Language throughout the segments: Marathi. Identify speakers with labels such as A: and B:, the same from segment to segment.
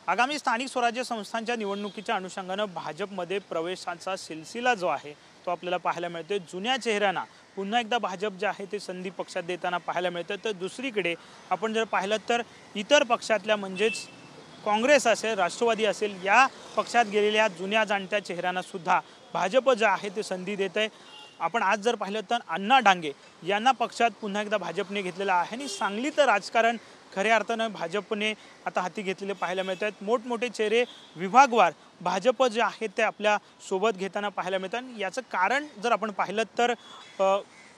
A: आगामी स्थानिक स्वराज्य संस्थांच्या निवडणुकीच्या अनुषंगाने भाजपमध्ये प्रवेशाचा सिलसिला जो आहे तो आपल्याला पाहायला मिळतोय। जुन्या चेहऱ्यांना पुन्हा एकदा भाजप जे आहे ते संधी पक्षात देताना पाहायला मिळतं। तर दुसरीकडे आपण जर पाहिलं तर इतर पक्षातल्या म्हणजेच काँग्रेस असेल, राष्ट्रवादी असेल, या पक्षात गेलेल्या जुन्या जाणत्या चेहऱ्यांना सुद्धा भाजप जे आहे ते संधी देत आहे। आपण आज जर पाहिलं तर अण्णा डांगे यांना पक्षात पुन्हा एकदा भाजपने घेतलेलं आहे आणि सांगलीचं राजकारण खऱ्या अर्थानं भाजपने आता हाती घेतलेले पाहायला मिळत आहेत। मोठमोठे चेहरे विभागवार भाजप जे आहे ते आपल्या सोबत घेताना पाहायला मिळतात। याचं कारण जर आपण पाहिलं तर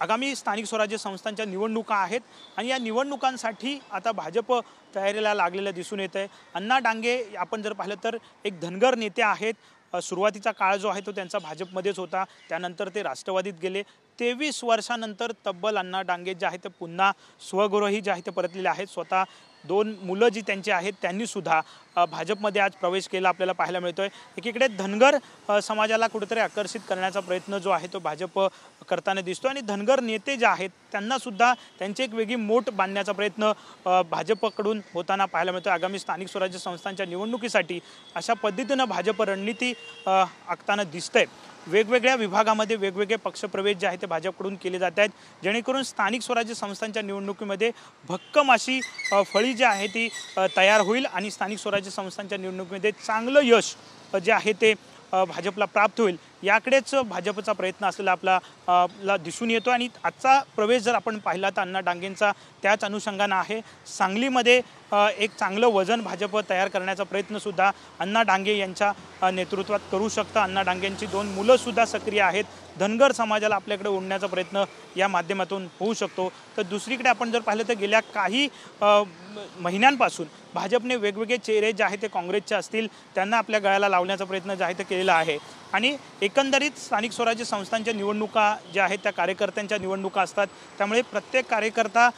A: आगामी स्थानिक स्वराज्य संस्थांच्या निवडणुका आहेत आणि या निवडणुकांसाठी आता भाजप तयारीला लागलेलं दिसून येत आहे। अण्णा डांगे आपण जर पाहिलं तर एक धनगर नेते आहेत। सुरुवातीचा काळ जो आहे तो त्यांचा भाजपमध्येच होता, त्यानंतर ते राष्ट्रवादीत गेले। 23 वर्षानंतर तब्बल अण्णा डांगे जे आहे ते पुन्हा स्वगृही जे आहे ते परतलेले आहेत। स्वतः 2 मुलं जी त्यांची आहेत त्यांनी सुद्धा भाजपमध्ये आज प्रवेश केला आपल्याला पाहायला मिळतोय। एकीकडे धनगर समाजाला कुठेतरी आकर्षित करण्याचा प्रयत्न जो आहे तो भाजप करताना दिसतो आणि धनगर नेते जे आहेत त्यांना सुद्धा त्यांची एक वेगळी मोठ बांधण्याचा प्रयत्न भाजपकडून होताना पाहायला मिळतो। आगामी स्थानिक स्वराज्य संस्थांच्या निवडणुकीसाठी अशा पद्धतीने भाजप रणनीती आखताना दिसतंय। वेगवेगळ्या विभागामध्ये वेगवेगळे पक्षप्रवेश जे आहे ते भाजपकडून केले जात आहेत, जेणेकरून स्थानिक स्वराज्य संस्थांच्या निवडणुकीमध्ये भक्कम अशी फळी जी आहे ती तयार होईल आणि स्थानिक स्वराज्य संस्थांच्या निवडणुकीमध्ये चांगलं यश जे आहे ते भाजपला प्राप्त होईल याकडेच भाजपचा प्रयत्न असलेला आपला दिसून येतो। आणि आजचा प्रवेश जर आपण पाहिला तर अण्णा डांगेंचा त्याच अनुषंगाने आहे। सांगलीमध्ये एक चांगलं वजन भाजप तयार करण्याचा प्रयत्न सुद्धा अण्णा डांगे यांच्या नेतृत्वात करू शकतं। अण्णा डांगेंची 2 मुलं सुद्धा सक्रिय आहेत। धनगर समाजाला आपल्याकडे ओढण्याचा प्रयत्न या माध्यमातून होऊ शकतो। तर दुसरीकडे आपण जर पाहिलं तर गेल्या काही महिन्यांपासून भाजपने वेगवेगळे चेहरे जे आहेत ते काँग्रेसचे असतील त्यांना आपल्या गळ्याला लावण्याचा प्रयत्न जे आहे ते केलेला आहे। आणि एकंदरीत स्थानिक स्वराज्य संस्थांच्या निवडणुका ज्या आहेत त्या कार्यकर्त्यांच्या निवडणुका असतात, त्यामुळे प्रत्येक कार्यकर्ता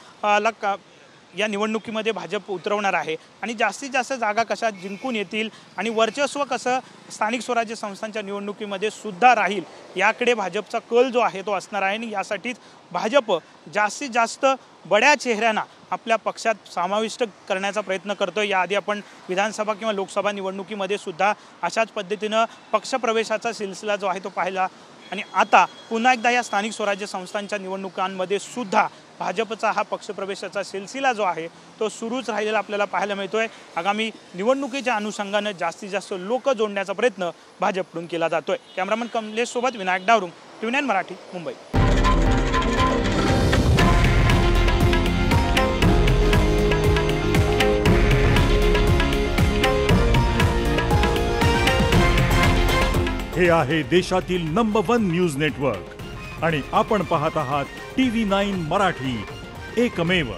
A: या निवडणुकीमध्ये भाजप उतरवणार आहे आणि जास्तीत जास्त जागा कशा जिंकून येतील आणि वर्चस्व कसं स्थानिक स्वराज्य संस्थांच्या निवडणुकीमध्ये सुद्धा राहील याकडे भाजपचा कल जो आहे तो असणार आहे। आणि यासाठीच भाजप जास्तीत जास्त बड्या चेहऱ्यांना आपल्या पक्षात समाविष्ट करण्याचा प्रयत्न करतो। याआधी आपण विधानसभा किंवा लोकसभा निवडणुकीमध्ये सुद्धा अशाच पद्धतीनं पक्षप्रवेशाचा सिलसिला जो आहे तो पाहिला आणि आता पुन्हा एकदा या स्थानिक स्वराज्य संस्थांच्या निवडणुकांमध्ये सुद्धा भाजपचा हा पक्षप्रवेशाचा सिलसिला जो आहे तो सुरूच राहिलेला आपल्याला पाहायला मिळतोय। आगामी निवडणुकीच्या अनुषंगाने जास्तीत जास्त लोक जोडण्याचा प्रयत्न भाजपकडून केला जातोय। कॅमेरामन कमलेश सोबत विनायक डावरुंग, TVN मराठी, मुंबई।
B: हे आहे देशातील नंबर 1 न्यूज नेटवर्क आणि आपण पाहत आहात TV9 मराठी, एकमेव।